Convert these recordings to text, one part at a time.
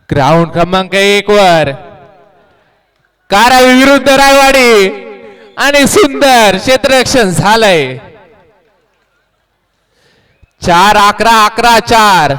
Ground क्रमांक 1 वर कारावी विरुद्ध रायवाडी आणि सुंदर क्षेत्ररक्षण झालंय. 4-11-11-4.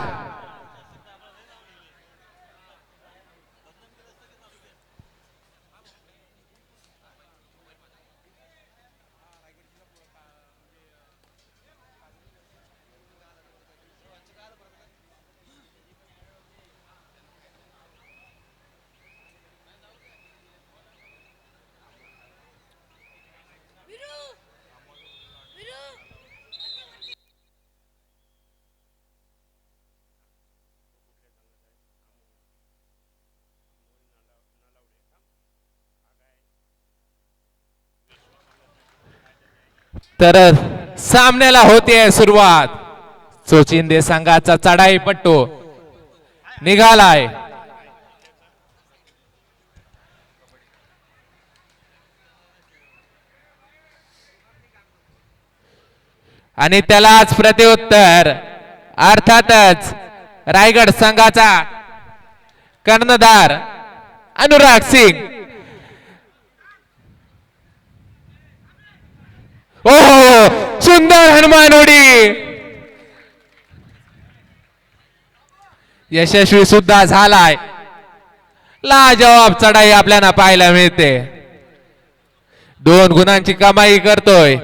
तर सामन्याला होते सुरुवात. चोचिंदे संघाचा चढाई पट्टू निघालाय. आणि त्यालाच प्रत्युत्तर अर्थातच रायगड संघाचा कर्णधार अनुराग सिंग. ओहो, सुंदर हनुमान उडी यशस्वी सुद्धा झालाय. लाजवाब चढाई आपल्याला पाहायला मिळते. 2 गुणांची कमाई करतोय.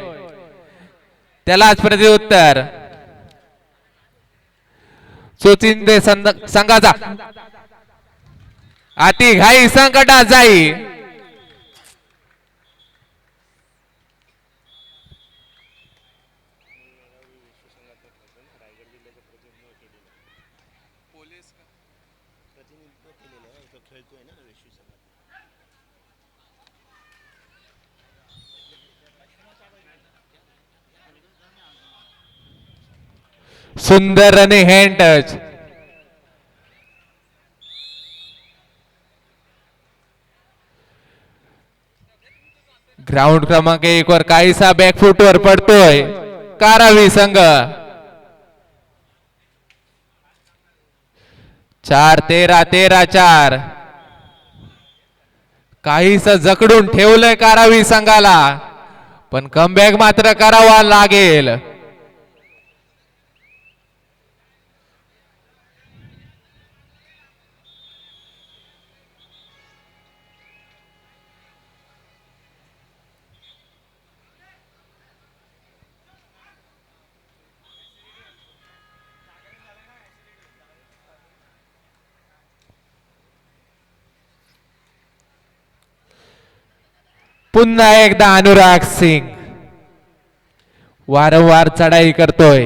त्यालाच प्रत्युत्तर चोचिंदे संघाचा अति घाई संकटात जाई. सुंदर रनिंग हँड टच. ग्राउंड क्रमांक 1 वर काहीसा बॅकफुट वर पडतोय कारावी संघ. 4-13-13-4. काहीस जकडून ठेवलंय कारावी संघाला, पण कमबॅक मात्र करावा लागेल. पुन्हा एकदा अनुराग सिंग वारंवार चढाई करतोय.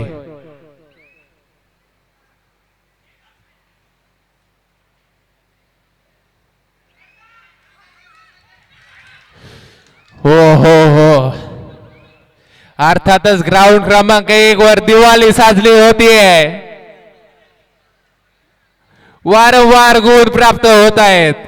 हो हो हो, अर्थातच ग्राउंड क्रमांक 1 वर दिवाळी साजरी होतीये. वारंवार गुण प्राप्त होत आहेत.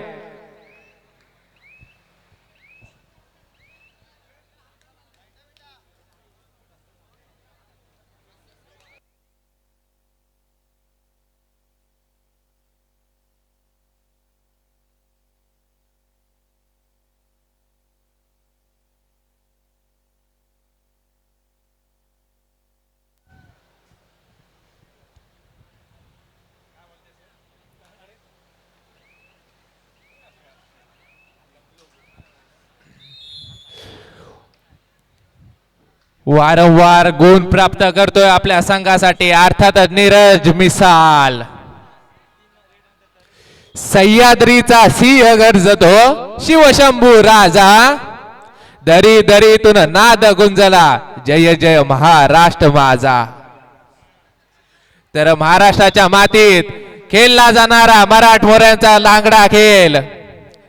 वारंवार गुण प्राप्त करतोय आपल्या संघासाठी अर्थातच नीरज मिसाल. सह्याद्रीचा सिंह गर्जतो शिवशंभू राजा. दरी दरीतून नाद गुंजला जय जय महाराष्ट्र माझा. तर महाराष्ट्राच्या मातीत खेळला जाणारा मराठमोऱ्यांचा लांगडा खेळ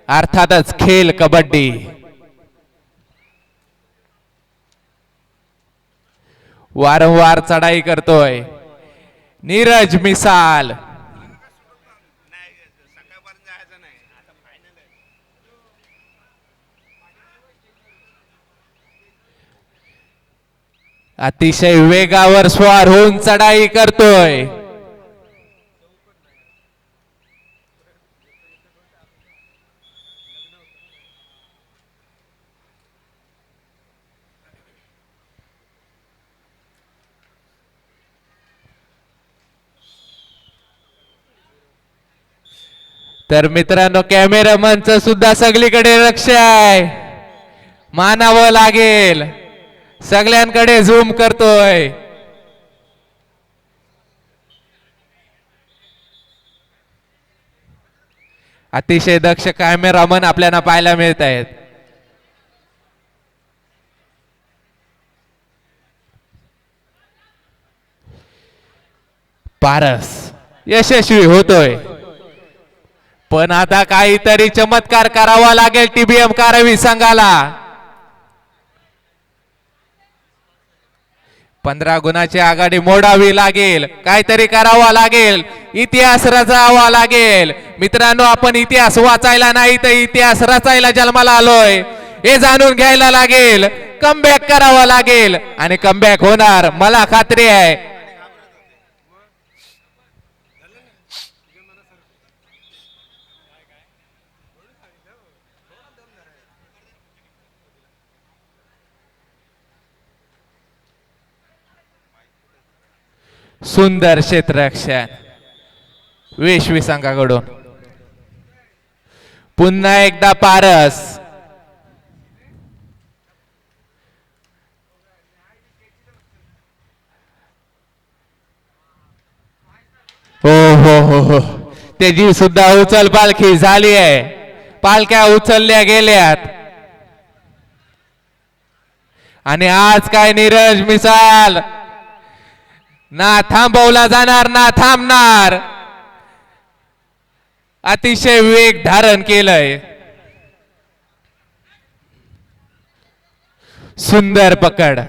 अर्थातच खेळ कबड्डी. वारंवार चढाई करतोय नीरज मिसाल. अतिशय वेगावर स्वार होऊन चढाई करतोय. तर मित्रांनो कॅमेरामनचं सुद्धा सगळीकडे लक्ष आहे, मानावं लागेल, सगळ्यांकडे झूम करतोय. अतिशय दक्ष कॅमेरामन आपल्याला पाहायला मिळत आहेत. पारस यशस्वी होतोय, पण आता काहीतरी चमत्कार करावा लागेल टीबीएम कारवी संघाला. 15 गुणाची आघाडी मोडावी लागेल, काहीतरी करावा लागेल, इतिहास रचावा लागेल. मित्रांनो आपण इतिहास वाचायला नाही तर इतिहास रचायला जन्माला आलोय हे जाणून घ्यायला लागेल. कमबॅक करावा लागेल आणि कमबॅक होणार, मला खात्री आहे. सुंदर क्षेत्ररक्षण वेशवी संघाकडून. पुन्हा एकदा पारस. हो हो हो हो, त्याची सुद्धा उचल पालखी झाली आहे, पालख्या उचलल्या गेल्यात. आणि आज काय नीरज मिसाल ना थांबवला जाणार ना थांबणार, अतिशय वेग धारण केलंय. सुंदर पकड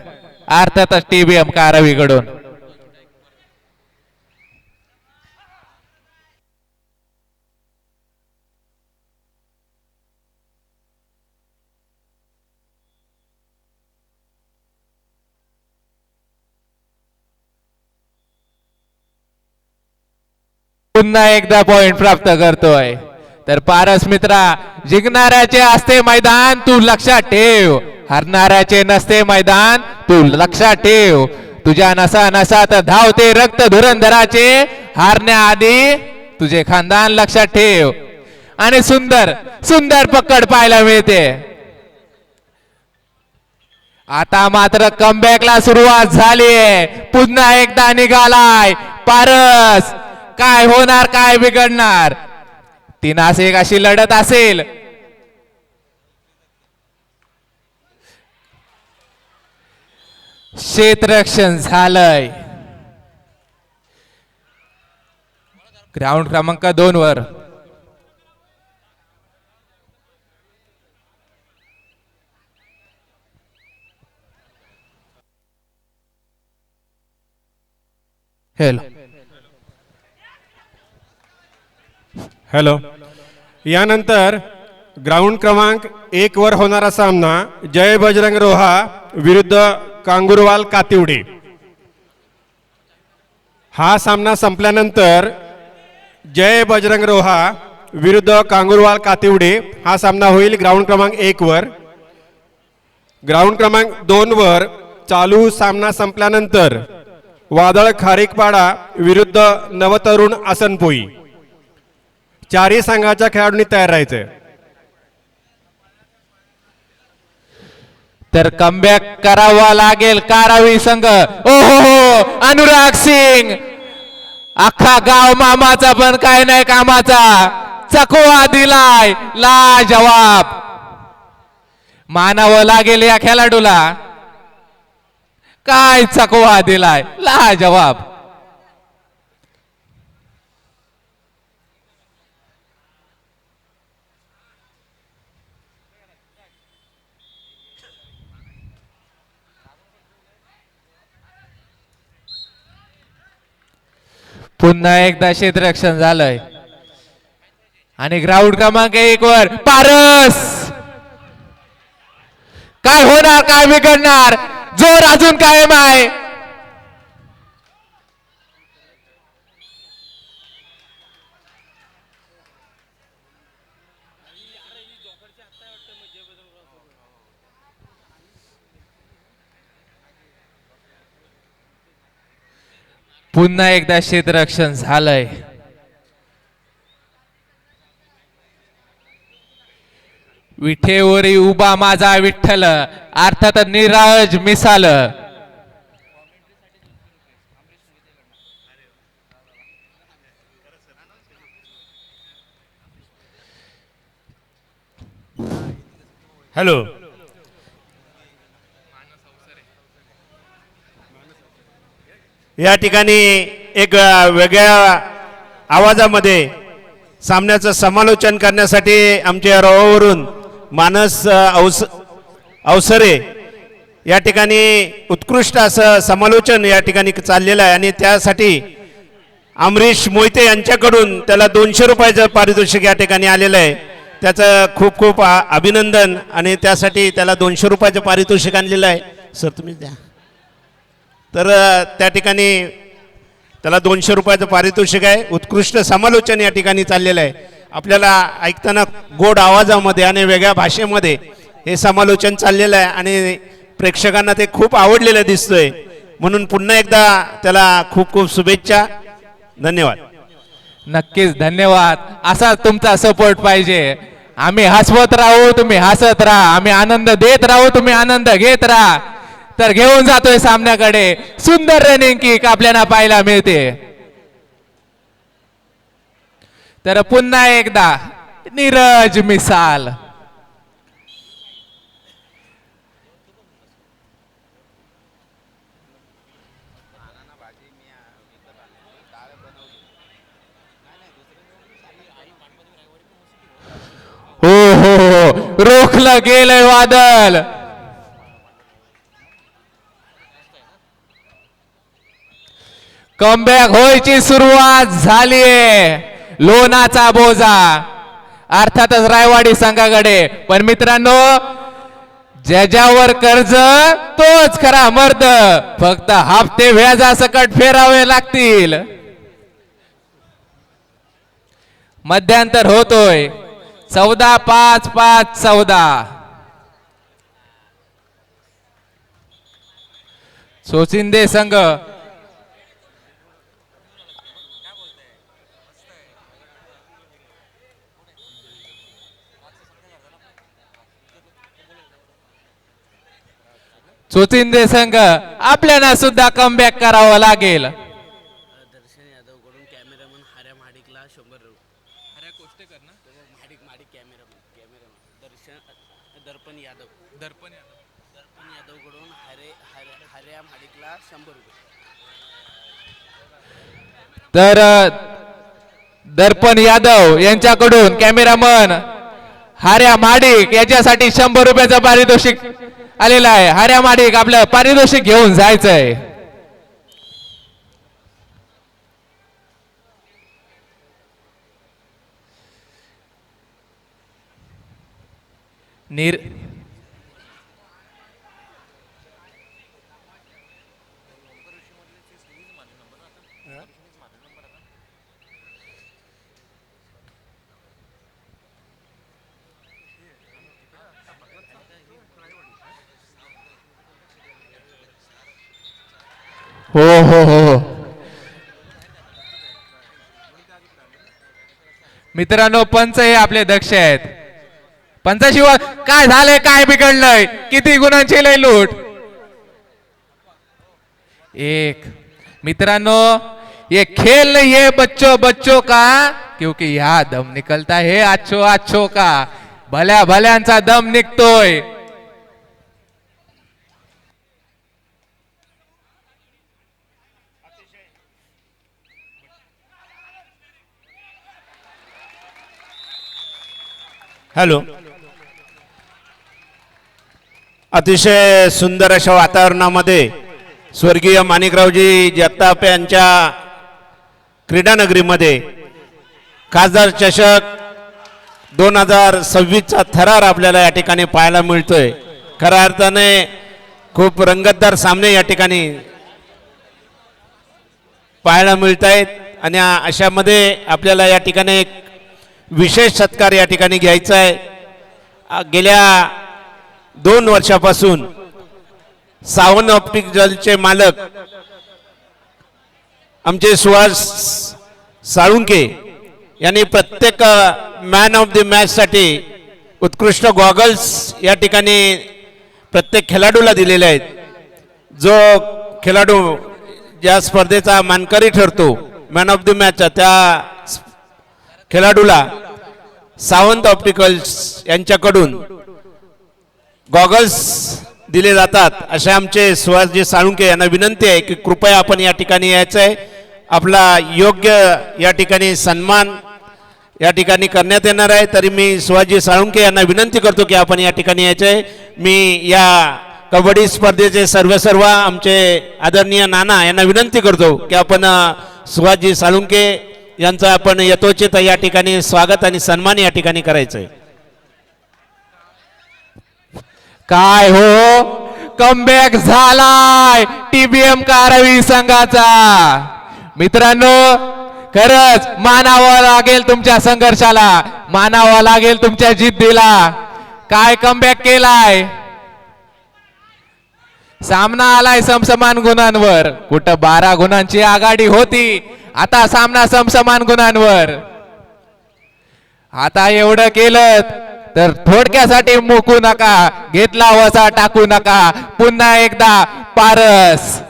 अर्थातच टीबीएम कारवीकडून. पुन्हा एकदा पॉइंट प्राप्त करतोय. तर पारस मित्रा, जिंकणाऱ्याचे असते मैदान तू लक्षात ठेव, हरणाऱ्याचे नसते मैदान तू लक्षात ठेव. तुझ्या नसा नसात धावते रक्त धुरंधराचे, हारण्याआधी तुझे खानदान लक्षात ठेव. आणि सुंदर सुंदर पकड पाहायला मिळते. आता मात्र कमबॅकला सुरुवात झालीये, पुन्हा एकदा निघालाय पारस. काय होणार, काय बिघडणार, 3-1 अशी लढत असेल. क्षेत्ररक्षण झालंय ग्राउंड क्रमांक 2 वर. हॅलो. यानंतर ग्राउंड क्रमांक 1 वर होणारा सामना जय बजरंग रोहा विरुद्ध कांगुरवाल कातिवडे. हा सामना संपल्यानंतर जय बजरंग रोहा विरुद्ध कांगुरवाल कातिवडे हा सामना होईल ग्राउंड क्रमांक 1 वर. ग्राउंड क्रमांक 2 वर चालू सामना संपल्यानंतर वादळ खारीकपाडा विरुद्ध नवतरुण आसनपोई. चारही संघाच्या खेळाडूंनी तयार राहायचंय. तर कमबॅक करावा लागेल कारावी संघ. ओ हो हो, अनुराग सिंग, अख्खा गाव मामाचा पण काय नाही कामाचा, चकवा दिलाय लाजवाब. मानावं लागेल या खेळाडूला, काय चकवा दिलाय लाजवाब. पुन्हा एकदा क्षेत्ररक्षण झालंय आणि ग्राउंड क्रमांक 1 वर पारस. काय होणार, काय बिघडणार, जोर अजून कायम आहे. पुन्हा एकदा क्षेत्ररक्षण झालंय. विठेवरी उभा माझा विठ्ठल, अर्थात निराज मिसाल. हॅलो, या ठिकाणी एक वेगळ्या आवाजामध्ये सामन्याचं समालोचन करण्यासाठी आमच्या रोहावरून मानस अवसरे या ठिकाणी उत्कृष्ट असं समालोचन या ठिकाणी चाललेलं आहे आणि त्यासाठी अमरीश मोहिते यांच्याकडून त्याला 200 रुपयाचं पारितोषिक या ठिकाणी आलेलं आहे. त्याचं खूप खूप अभिनंदन आणि त्यासाठी त्याला 200 रुपयाचं पारितोषिक आणलेलं आहे. सर तुम्ही द्या. तर त्या ठिकाणी त्याला 200 रुपयाचं पारितोषिक आहे. उत्कृष्ट समालोचन या ठिकाणी चाललेलं आहे. आपल्याला ऐकताना गोड आवाजामध्ये आणि वेगळ्या भाषेमध्ये हे समालोचन चाललेलं आहे आणि प्रेक्षकांना ते खूप आवडलेलं दिसतंय. म्हणून पुन्हा एकदा त्याला खूप खूप शुभेच्छा. धन्यवाद. नक्कीच धन्यवाद. असा तुमचा सपोर्ट पाहिजे. आम्ही हसवत राहू, तुम्ही हसत राहा. आम्ही आनंद देत राहू, तुम्ही आनंद घेत राहा. तर घेऊन जातोय सामन्याकडे. सुंदर रनिंग किक आपल्याला पाहायला मिळते. तर पुन्हा एकदा नीरज मिसाल. हो, रोखलं गेलंय वादळ. कमबॅक व्हायची सुरुवात झालीये. लोणाचा बोजा अर्थातच रायवाडी संघाकडे. पण मित्रांनो, ज्याच्यावर कर्ज तोच खरा मर्द. फक्त हप्ते व्याजासकट फेरावे लागतील. मध्यांतर होतोय 14-5, 5-14. सोचिंदे संघ चोचिंदे संघ आपल्याला सुद्धा कमबॅक करावं लागेल. दर्शन यादव कडून कॅमेरामन हऱ्या महाडिकला 100 रुपये. हऱ्या कोष्टेकर ना, महाडिक कॅमेरामन दर्पण यादव कडून हऱ्या महाडिकला 100 रुपये. तर दर्पण यादव यांच्याकडून कॅमेरामन हार्या माडिक याच्यासाठी 100 रुपयाचं पारितोषिक आलेलं आहे. हार्या माडिक आपलं पारितोषिक घेऊन जायचंय. हो हो हो मित्रांनो, पंच हे आपले दक्ष आहेत. पंचाशिवाय काय झालंय, काय बिघडलंय, किती गुणांची लय लूट. एक मित्रांनो, ये खेल नहीं है बच्चों बच्चों का, क्योंकि यहाँ दम निकलता है अच्छो अच्छो का. भल्या भल्यांचा दम निघतोय. हॅलो, अतिशय सुंदर अशा वातावरणामध्ये स्वर्गीय माणिकरावजी जगताप यांच्या क्रीडानगरीमध्ये खासदार चषक 2026चा थरार आपल्याला या ठिकाणी पाहायला मिळतोय. खऱ्या अर्थाने खूप रंगतदार सामने या ठिकाणी पाहायला मिळत आहेत आणि अशामध्ये आपल्याला या ठिकाणी एक विशेष सत्कार या ठिकाणी घ्यायचा आहे. गेल्या 2 वर्षापासून सावंत ऑप्टिक जलचे मालक आमचे सुहास साळुंके यांनी प्रत्येक मॅन ऑफ द मॅच साठी उत्कृष्ट गॉगल्स या ठिकाणी प्रत्येक खेळाडूला दिलेले आहेत. जो खेळाडू ज्या स्पर्धेचा मानकरी ठरतो मॅन ऑफ द मॅचचा त्या खेळाडूला सावंत ऑप्टिकल्स यांच्याकडून गॉगल्स दिले जातात. असे आमचे सुहासजी साळुंके यांना विनंती आहे की कृपया आपण या ठिकाणी यायचं आहे. आपला योग्य या ठिकाणी सन्मान या ठिकाणी करण्यात येणार आहे. तरी मी सुहासजी साळुंके यांना विनंती करतो की आपण या ठिकाणी यायचं आहे. मी या कबड्डी स्पर्धेचे सर्व आमचे आदरणीय नाना यांना विनंती करतो की आपण सुहासजी साळुंके यांचं आपण यथोचित या ठिकाणी स्वागत आणि सन्मान या ठिकाणी करायचं आहे. काय हो, कमबॅक झालाय टीबीएम कारवी संघाचा. मित्रांनो, खरंच मानावं लागेल तुमच्या संघर्षाला, मानावं लागेल तुमच्या जिद्दीला. काय कमबॅक केलाय. सामना आलाय समसमान गुणांवर. कुठं 12 गुणांची आघाडी होती, आता सामना समसमान गुणांवर. आता एवढं केलं तर थोडक्यासाठी मुकू नका, घेतला वसा टाकू नका. पुन्हा एकदा पारस.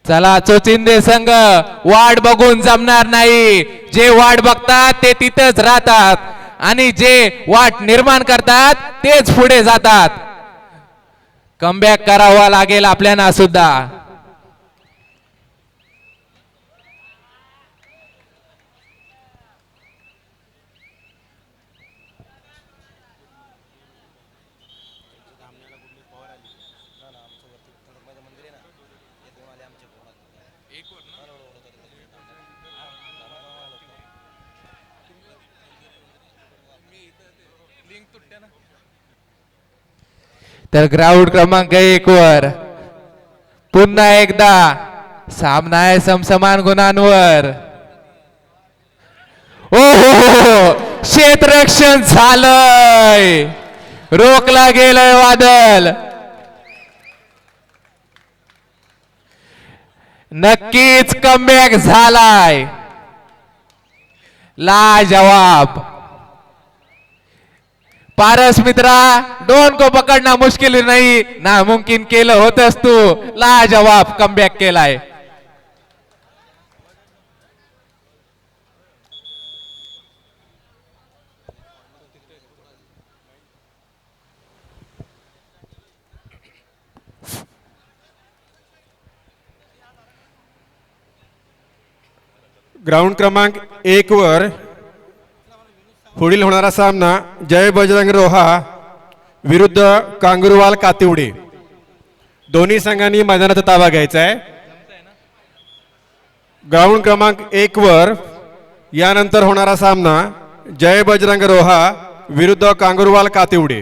चला चोचिंदे संघ, वाट बघून जमणार नाही. जे वाट बघतात ते तिथेच राहतात आणि जे वाट निर्माण करतात तेच पुढे जातात. कमबॅक करावा लागेल आपल्याला सुद्धा. तर ग्राउंड क्रमांक 1 वर पुन्हा एकदा सामना आहे समसमान गुणांवर. ओहो, क्षेत्ररक्षण झालंय, रोखला गेलंय वादळ. नक्कीच कमबॅक झालाय. लाजवाब. पारस मित्रा, डोन को पकडना मुश्किल नाही, नामुमकिन केलं होतस तू. लाजवाब कमबॅक केलाय. ग्राउंड क्रमांक 1 वर पुढील होणारा सामना जय बजरंग रोहा विरुद्ध कांगुरवाल कातिवडे. दोन्ही संघांनी मैदानाचा ताबा घ्यायचा आहे. ग्राउंड क्रमांक 1 वर यानंतर होणारा सामना जय बजरंग रोहा विरुद्ध कांगुरवाल कातिवडे.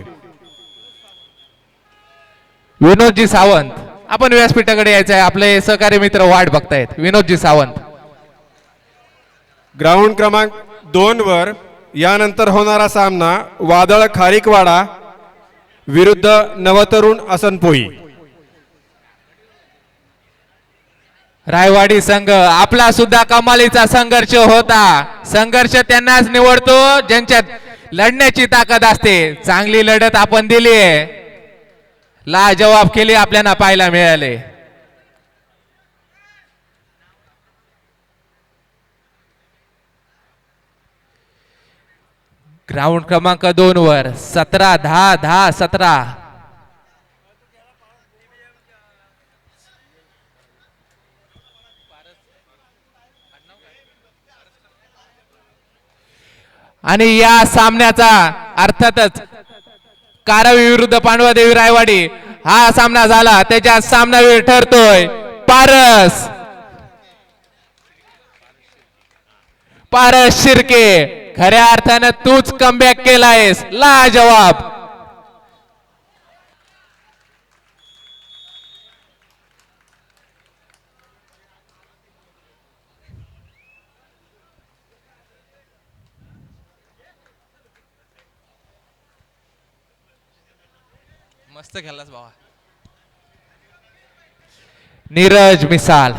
विनोदजी सावंत, आपण व्यासपीठाकडे यायचं आहे. आपले सहकारी मित्र वाट बघतायत. विनोदजी सावंत. ग्राउंड क्रमांक 2 वर यानंतर होणारा सामना वादळ खारीकवाडा विरुद्ध नवतरुण असनपोई. रायवाडी संघ, आपला सुद्धा कमालीचा संघर्ष होता. संघर्ष त्यांनाच निवडतो ज्यांच्यात लढण्याची ताकद असते. चांगली लढत आपण दिली आहे, लाजवाब केली आपल्याला पाहायला मिळाले. ग्राउंड क्रमांक 2 वर 17-10-10-17. आणि या सामन्याचा अर्थातच कारवी विरुद्ध पांडवादेवी रायवाडी हा सामना झाला. त्याच्या सामनावीर ठरतोय पारस. पारस शिर्के, खऱ्या अर्थानं तूच कमबॅक केलायस. लाजवाब. मस्त खेळलास बाबा. नीरज मिसाल.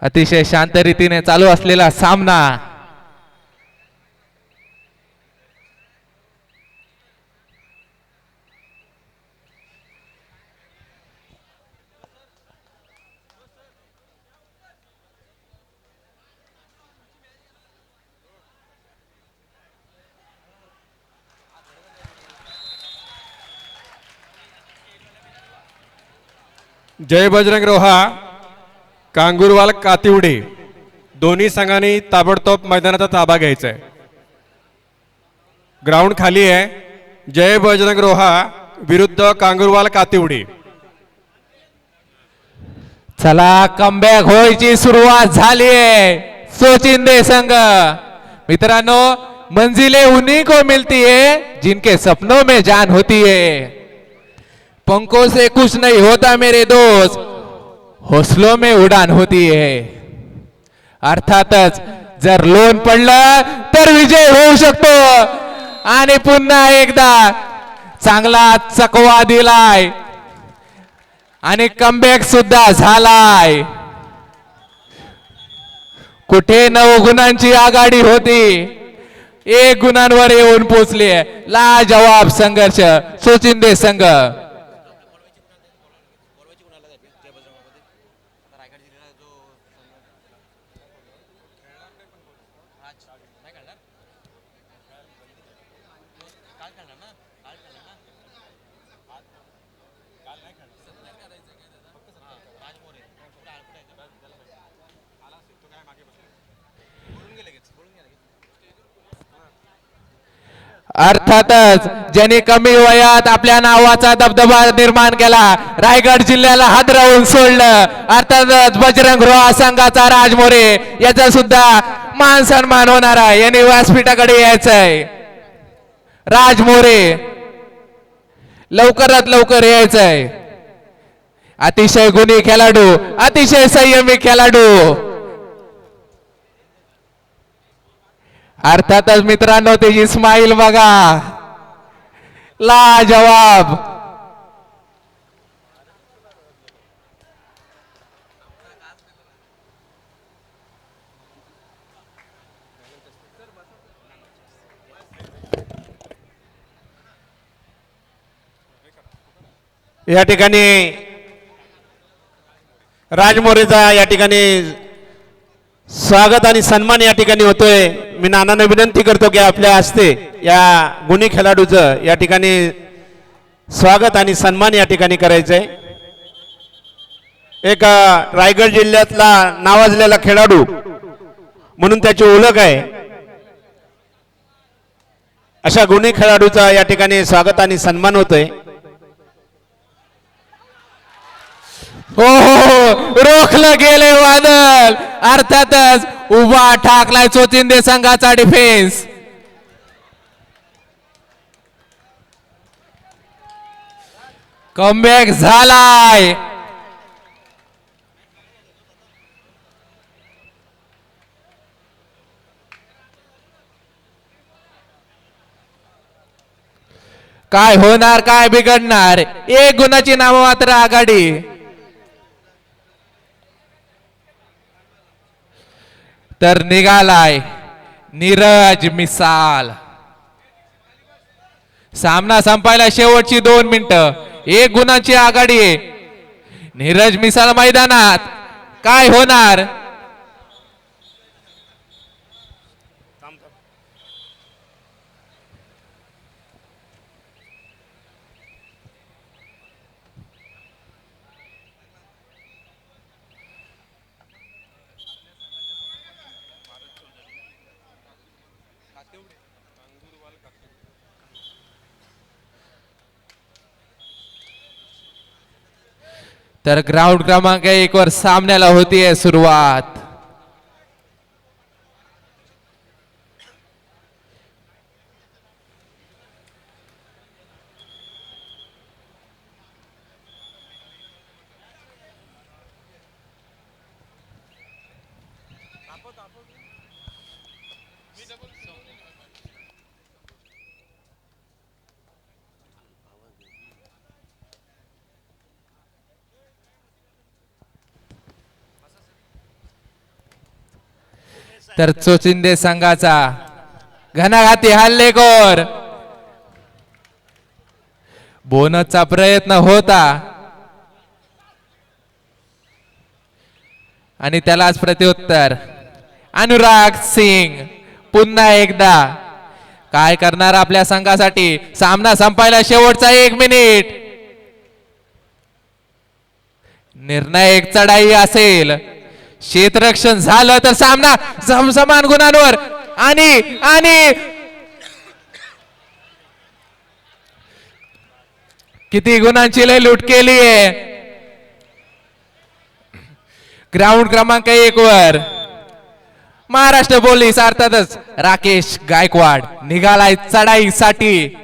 अतिशय शांत रीतीने चालू असलेला सामना. जय बजरंग रोहा कांगुरवाल कातिवडे दोन्ही संघांनी ताबडतोब मैदानाचा ताबा घ्यायचा आहे. ग्राउंड खाली आहे. जय बजरंग रोहा विरुद्ध कांगुरवाल कातिवडे. चला कमबॅक व्हायची सुरुवात झालीये. सोचिंदे संघ. मित्रांनो मंजिलें उन्हीं को मिलती है जिनके सपनों में जान होती है. पंखों से कुछ नहीं होता मेरे दोस्त, हौसलों में उडान होती है. अर्थातच जर लोन पडलं तर विजय होऊ शकतो. आणि पुन्हा एकदा चांगला चकवा दिलाय आणि कमबॅक सुद्धा झालाय. कुठे 9 गुणांची आघाडी होती, 1 गुणांवर येऊन पोहोचली. लाजवाब संघर्ष सोचिंदे संघ. अर्थातच ज्यांनी कमी वयात आपल्या नावाचा दबदबा निर्माण केला, रायगड जिल्ह्याला हादरवून सोडलं, अर्थातच बजरंग रोहा संघाचा राजमोरे याचा सुद्धा मान सन्मान होणार आहे. यांनी व्यासपीठाकडे यायचंय. राजमोरे लवकरात लवकर यायचंय. अतिशय गुणी खेळाडू, अतिशय संयमी खेळाडू. अर्थातच मित्रांनो त्याची स्माइल बघा, लाजवाब. या ठिकाणी राजमोरेचा या ठिकाणी स्वागत आणि सन्मान या ठिकाणी होतोय. मी नानांना विनंती करतो की आपल्या हस्ते या गुणी खेळाडूचं या ठिकाणी स्वागत आणि सन्मान या ठिकाणी करायचंय. एक रायगड जिल्ह्यातला नावाजलेला खेळाडू म्हणून त्याची ओळख आहे. अशा गुणी खेळाडूचा या ठिकाणी स्वागत आणि सन्मान होतोय. हो रोखलं गेले वादळ. अर्थातच उभा ठाकलाय चोचिंदे संघाचा डिफेन्स. कमबॅक झालाय. काय होणार, काय बिघडणार. 1 गुणाची नाममात्र आघाडी. तर निघालाय नीरज मिसाल. सामना संपायला शेवटची 2 मिनिटं. 1 गुणाची आघाडी आहे. नीरज मिसाल मैदानात. काय होणार. तर ग्राउंड क्रमांक 1 वर सामन्याला होतीये सुरुवात. तर चोचिंदे संघाचा घणाघाती हल्लेखोर बोनसचा प्रयत्न होता आणि त्यालाच प्रत्युत्तर. अनुराग सिंग पुन्हा एकदा काय करणार आपल्या संघासाठी. सामना संपायला शेवटचा 1 मिनिट. निर्णायक चढाई असेल. क्षेत्ररक्षण झालं तर सामना समान गुणांवर आणि किती गुणांची लय लूट केली आहे. ग्राउंड क्रमांक 1 वर महाराष्ट्र पोलीस अर्थातच राकेश गायकवाड निघालाय चढाईसाठी.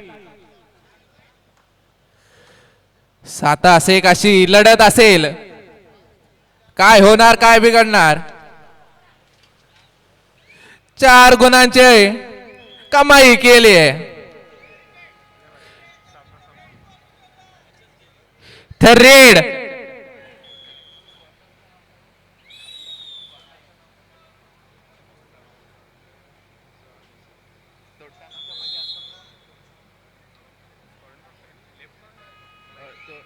7-1 अशी लढत असेल. काय होणार, काय बिघडणार. 4 गुणांचे कमाई केली आहे. रेड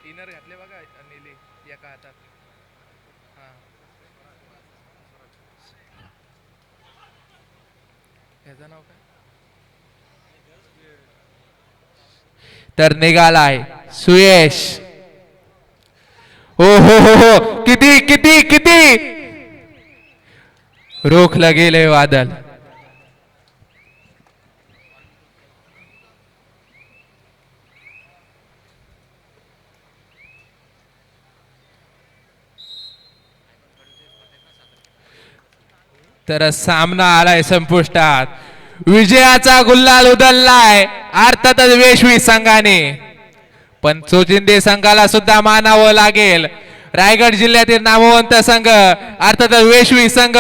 इनर घातले बघा नीली एका हातात. ह्याचं नाव काय. तर निघालाय सुयश. हो किती किती किती रोखलं गेले वादळ. तर सामना आलाय संपुष्टात. विजयाचा गुल्हाल उधळलाय अर्थातच वेशवी संघाने. पण चोचिंदे संघाला सुद्धा मानावं लागेल. रायगड जिल्ह्यातील नामवंत संघ अर्थातच वेशवी संघ